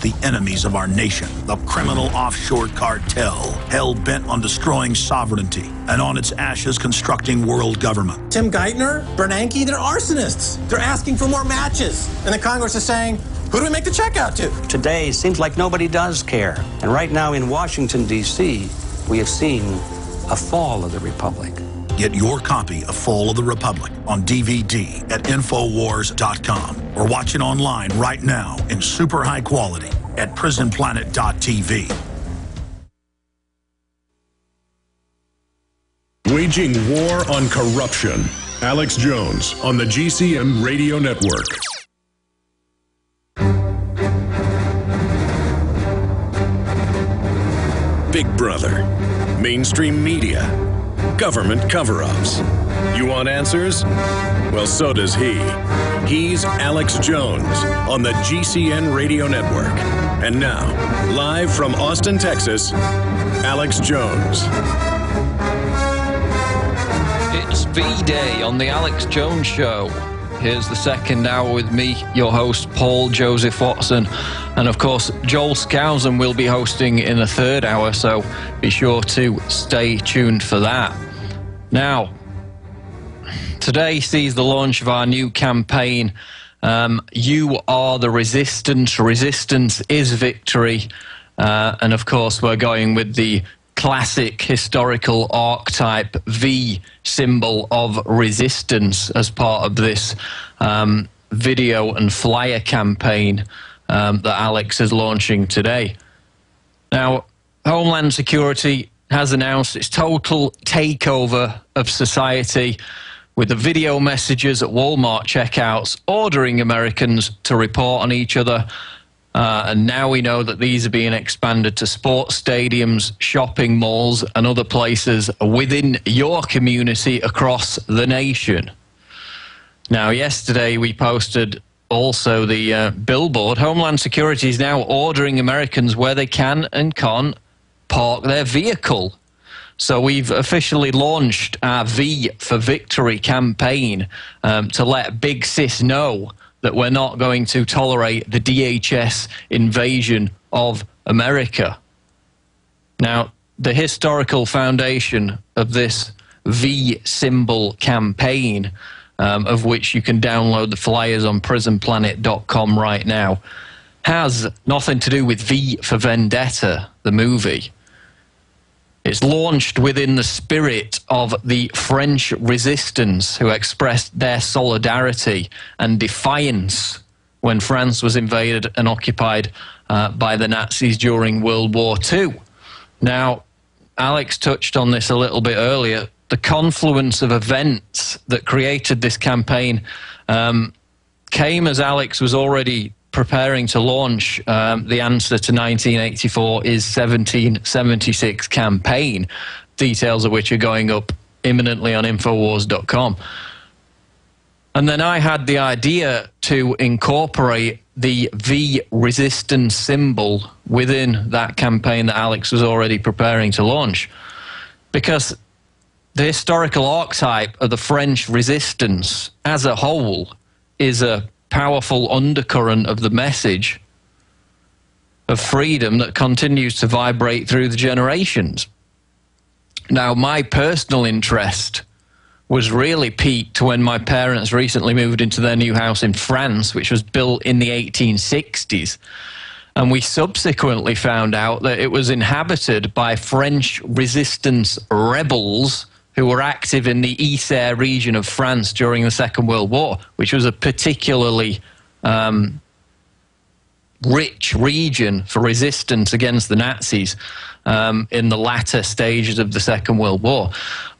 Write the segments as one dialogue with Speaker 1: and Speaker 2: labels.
Speaker 1: the enemies of our nation, the criminal offshore cartel, hell-bent on destroying sovereignty and on its ashes constructing world government.
Speaker 2: Tim Geithner, Bernanke, they're arsonists. They're asking for more matches. And the Congress is saying, who do we make the check out to?
Speaker 3: Today, it seems like nobody does care. And right now in Washington, D.C., we have seen a fall of the Republic.
Speaker 1: Get your copy of Fall of the Republic on DVD at Infowars.com or watch it online right now in super high quality at PrisonPlanet.tv.
Speaker 4: Waging war on corruption. Alex Jones on the GCN Radio Network. Big Brother, mainstream media, government cover-ups. You want answers? Well, so does he. He's Alex Jones on the GCN Radio Network. And now, live from Austin, Texas, Alex Jones.
Speaker 5: It's V-Day on the Alex Jones Show. Here's the second hour with me, your host, Paul Joseph Watson. And of course, Joel Skousen will be hosting in the third hour, so be sure to stay tuned for that. Now, today sees the launch of our new campaign, You Are the Resistance, Resistance is Victory. And of course, we're going with the classic historical archetype V symbol of resistance as part of this video and flyer campaign that Alex is launching today. Now, Homeland Security has announced its total takeover of society with the video messages at Walmart checkouts ordering Americans to report on each other. And now we know that these are being expanded to sports stadiums, shopping malls, and other places within your community across the nation. Now, yesterday we posted also the billboard. Homeland Security is now ordering Americans where they can and can't park their vehicle. So we've officially launched our V for Victory campaign to let Big Sis know that we're not going to tolerate the DHS invasion of America. Now, the historical foundation of this V symbol campaign, of which you can download the flyers on PrisonPlanet.com right now, has nothing to do with V for Vendetta, the movie. It's launched within the spirit of the French resistance, who expressed their solidarity and defiance when France was invaded and occupied by the Nazis during World War II. Now, Alex touched on this a little bit earlier. The confluence of events that created this campaign came as Alex was already preparing to launch the answer to 1984 is 1776 campaign, details of which are going up imminently on Infowars.com. And then I had the idea to incorporate the V resistance symbol within that campaign that Alex was already preparing to launch, because the historical archetype of the French resistance as a whole is a powerful undercurrent of the message of freedom that continues to vibrate through the generations. Now, my personal interest was really piqued when my parents recently moved into their new house in France, which was built in the 1860s. And we subsequently found out that it was inhabited by French resistance rebels who were active in the Isère region of France during the Second World War, which was a particularly rich region for resistance against the Nazis in the latter stages of the Second World War.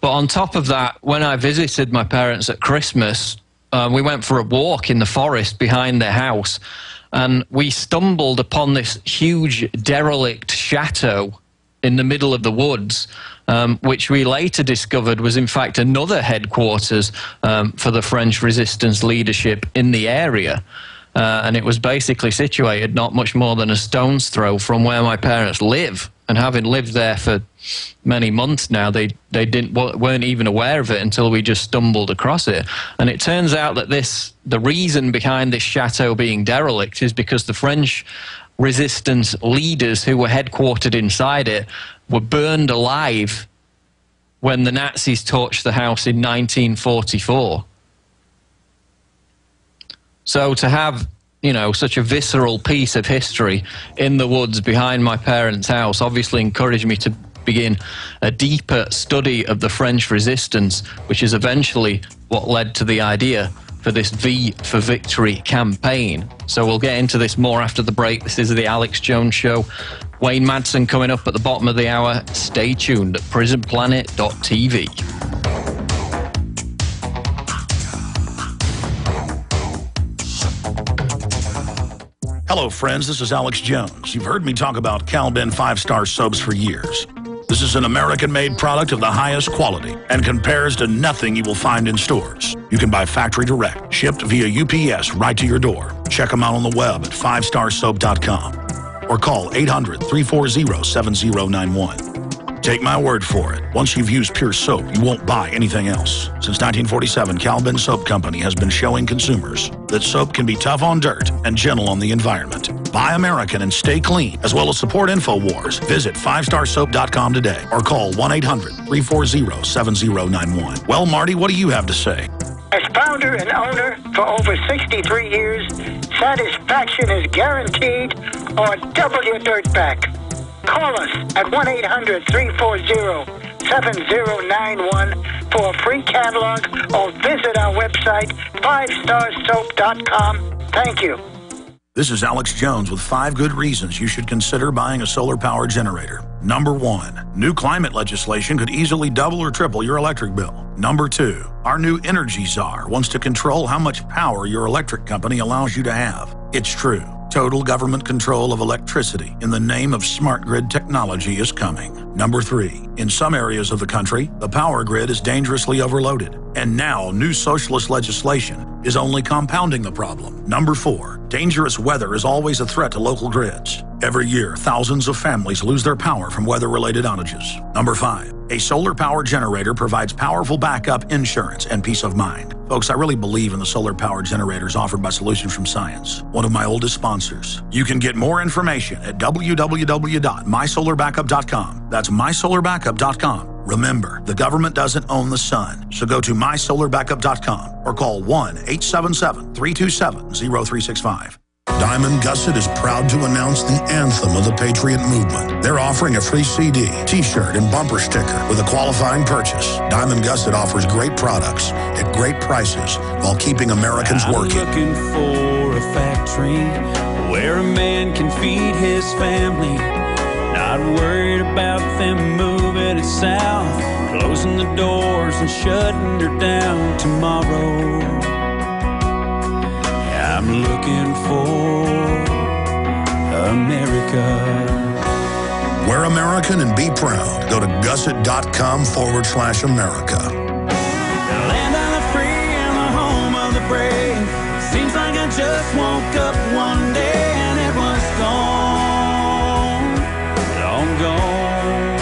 Speaker 5: But on top of that, when I visited my parents at Christmas, we went for a walk in the forest behind their house, and we stumbled upon this huge derelict chateau in the middle of the woods, which we later discovered was in fact another headquarters for the French resistance leadership in the area. And it was basically situated not much more than a stone's throw from where my parents live. And having lived there for many months now, they weren't even aware of it until we just stumbled across it. And it turns out that the reason behind this chateau being derelict is because the French resistance leaders who were headquartered inside it were burned alive when the Nazis torched the house in 1944. So to have, you know, such a visceral piece of history in the woods behind my parents' house obviously encouraged me to begin a deeper study of the French resistance, which is eventually what led to the idea for this V for Victory campaign. So we'll get into this more after the break. This is the Alex Jones Show. Wayne Madsen coming up at the bottom of the hour. Stay tuned at prisonplanet.tv.
Speaker 1: Hello, friends. This is Alex Jones. You've heard me talk about Cal-Ben 5-star soaps for years. This is an American-made product of the highest quality and compares to nothing you will find in stores. You can buy factory direct, shipped via UPS right to your door. Check them out on the web at 5starsoap.com or call 800-340-7091. Take my word for it. Once you've used Pure Soap, you won't buy anything else. Since 1947, Cal-Ben Soap Company has been showing consumers that soap can be tough on dirt and gentle on the environment. Buy American and stay clean, as well as support InfoWars. Visit 5starsoap.com today or call 1-800-340-7091. Well, Marty, what do you have to say?
Speaker 6: As founder and owner for over 63 years, satisfaction is guaranteed or double your dirt back. Call us at 1-800-340-7091 for a free catalog or visit our website, 5starsoap.com. Thank you.
Speaker 1: This is Alex Jones with 5 good reasons you should consider buying a solar power generator. Number 1, new climate legislation could easily double or triple your electric bill. Number 2, our new energy czar wants to control how much power your electric company allows you to have. It's true. Total government control of electricity in the name of smart grid technology is coming. Number 3, in some areas of the country, the power grid is dangerously overloaded. And now new socialist legislation is only compounding the problem. Number 4, dangerous weather is always a threat to local grids. Every year, thousands of families lose their power from weather-related outages. Number 5, a solar power generator provides powerful backup insurance and peace of mind. Folks, I really believe in the solar power generators offered by Solutions from Science, one of my oldest sponsors. You can get more information at www.mysolarbackup.com. That's mysolarbackup.com. Remember, the government doesn't own the sun, so go to mysolarbackup.com or call 1-877-327-0365. Diamond Gusset is proud to announce the anthem of the Patriot Movement. They're offering a free CD, T-shirt, and bumper sticker with a qualifying purchase. Diamond Gusset offers great products at great prices while keeping Americans working.
Speaker 7: I'm looking for a factory where a man can feed his family. Not worried about them moving it south, closing the doors and shutting her down tomorrow. I'm looking for America.
Speaker 1: We're American and be proud. Go to gusset.com/America.
Speaker 7: The land of the free and the home of the brave. Seems like I just woke up one day and it was gone, long gone.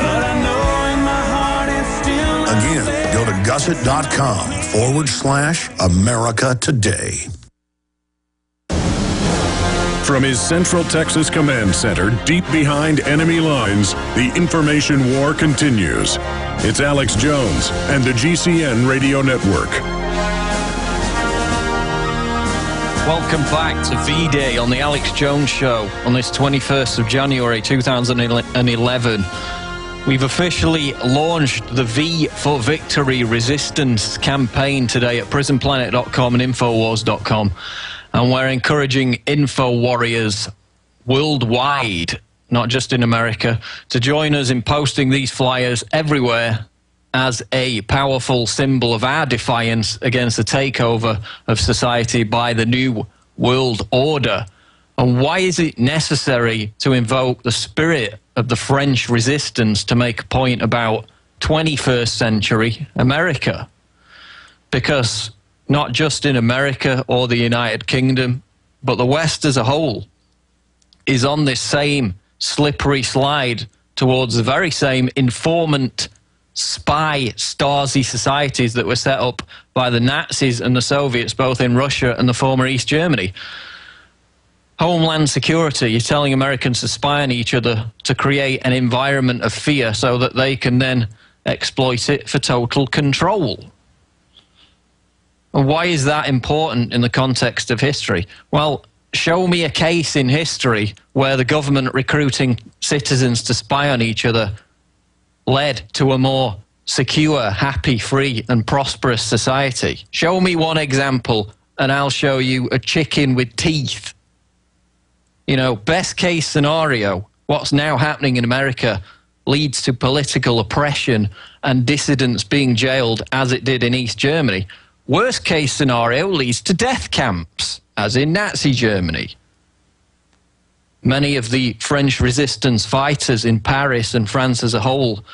Speaker 7: But I know in my heart it's still
Speaker 1: Again, go to gusset.com/America today.
Speaker 4: From his Central Texas Command Center, deep behind enemy lines, the information war continues. It's Alex Jones and the GCN Radio Network.
Speaker 5: Welcome back to V-Day on the Alex Jones Show on this 21st of January 2011. We've officially launched the V for Victory resistance campaign today at prisonplanet.com and infowars.com. And we're encouraging info warriors worldwide, not just in America, to join us in posting these flyers everywhere as a powerful symbol of our defiance against the takeover of society by the New World Order. And why is it necessary to invoke the spirit of the French resistance to make a point about 21st century America? Because not just in America or the United Kingdom, but the West as a whole is on this same slippery slide towards the very same informant, spy, Stasi societies that were set up by the Nazis and the Soviets, both in Russia and the former East Germany. Homeland security, you're telling Americans to spy on each other to create an environment of fear so that they can then exploit it for total control. And why is that important in the context of history? Well, show me a case in history where the government recruiting citizens to spy on each other led to a more secure, happy, free and prosperous society. Show me one example and I'll show you a chicken with teeth. You know, best case scenario, what's now happening in America leads to political oppression and dissidents being jailed as it did in East Germany. Worst case scenario leads to death camps, as in Nazi Germany. Many of the French resistance fighters in Paris and France as a whole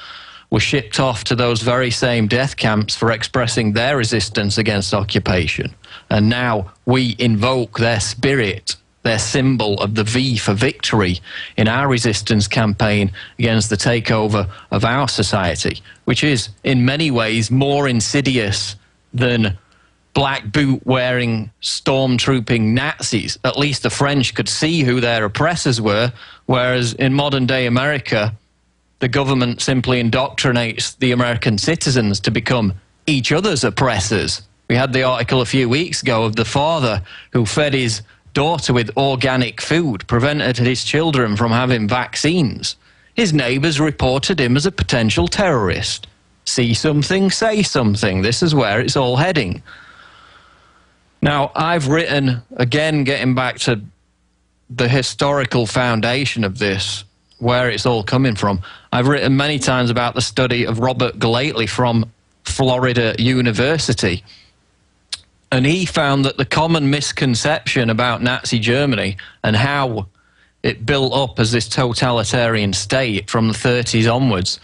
Speaker 5: were shipped off to those very same death camps for expressing their resistance against occupation. And now we invoke their spirit, their symbol of the V for victory in our resistance campaign against the takeover of our society, which is in many ways more insidious than black boot-wearing, stormtrooping Nazis. At least the French could see who their oppressors were, whereas in modern-day America, the government simply indoctrinates the American citizens to become each other's oppressors. We had the article a few weeks ago of the father who fed his daughter with organic food, prevented his children from having vaccines. His neighbours reported him as a potential terrorist. See something, say something. This is where it's all heading. Now, I've written, again, getting back to the historical foundation of this, where it's all coming from, I've written many times about the study of Robert Galately from Florida University. And he found that the common misconception about Nazi Germany and how it built up as this totalitarian state from the 30s onwards,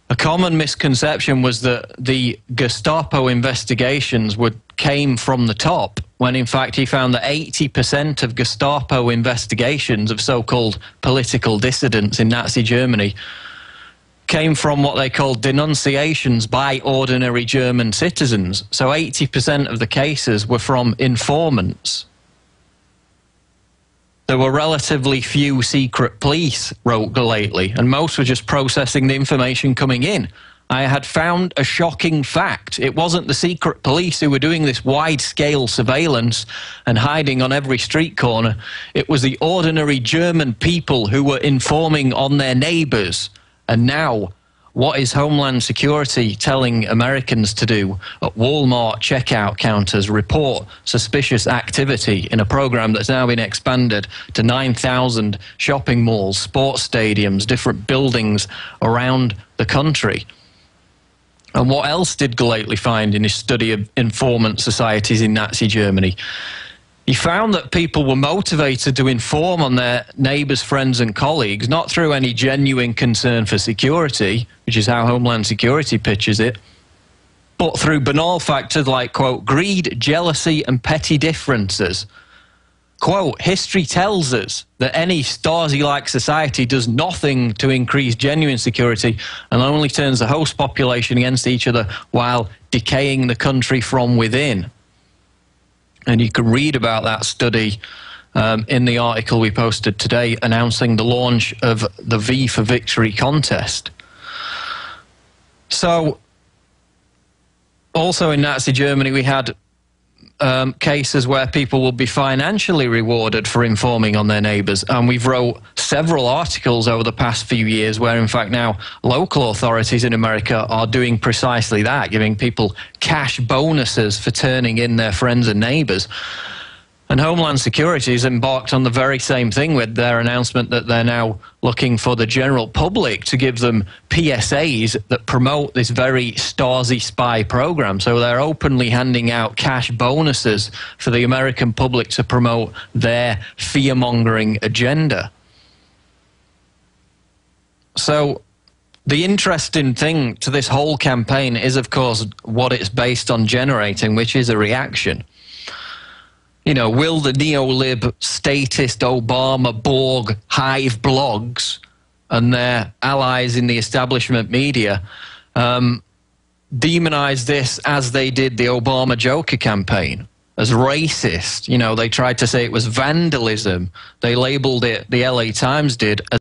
Speaker 5: a common misconception was that the Gestapo investigations came from the top, when in fact he found that 80% of Gestapo investigations of so-called political dissidents in Nazi Germany came from what they called denunciations by ordinary German citizens. So 80% of the cases were from informants. There were relatively few secret police, wrote Galately, and most were just processing the information coming in. I had found a shocking fact. It wasn't the secret police who were doing this wide-scale surveillance and hiding on every street corner. It was the ordinary German people who were informing on their neighbours. And now, what is Homeland Security telling Americans to do? At Walmart checkout counters, report suspicious activity in a program that's now been expanded to 9,000 shopping malls, sports stadiums, different buildings around the country. And what else did Galately find in his study of informant societies in Nazi Germany? He found that people were motivated to inform on their neighbours, friends and colleagues, not through any genuine concern for security, which is how Homeland Security pitches it, but through banal factors like, quote, greed, jealousy and petty differences. Quote, history tells us that any Stasi-like society does nothing to increase genuine security and only turns the host population against each other while decaying the country from within. And you can read about that study in the article we posted today announcing the launch of the V for Victory contest. So, also in Nazi Germany, we had cases where people will be financially rewarded for informing on their neighbours. And we've wrote several articles over the past few years where, in fact, now local authorities in America are doing precisely that, giving people cash bonuses for turning in their friends and neighbours. And Homeland Security has embarked on the very same thing with their announcement that they're now looking for the general public to give them PSAs that promote this very Stasi spy program. So they're openly handing out cash bonuses for the American public to promote their fear-mongering agenda. So the interesting thing to this whole campaign is, of course, what it's based on generating, which is a reaction. You know, will the neo-lib, statist, Obama, Borg, Hive blogs and their allies in the establishment media demonize this as they did the Obama Joker campaign? as racist. You know, they tried to say it was vandalism. They labeled it, the LA Times did, as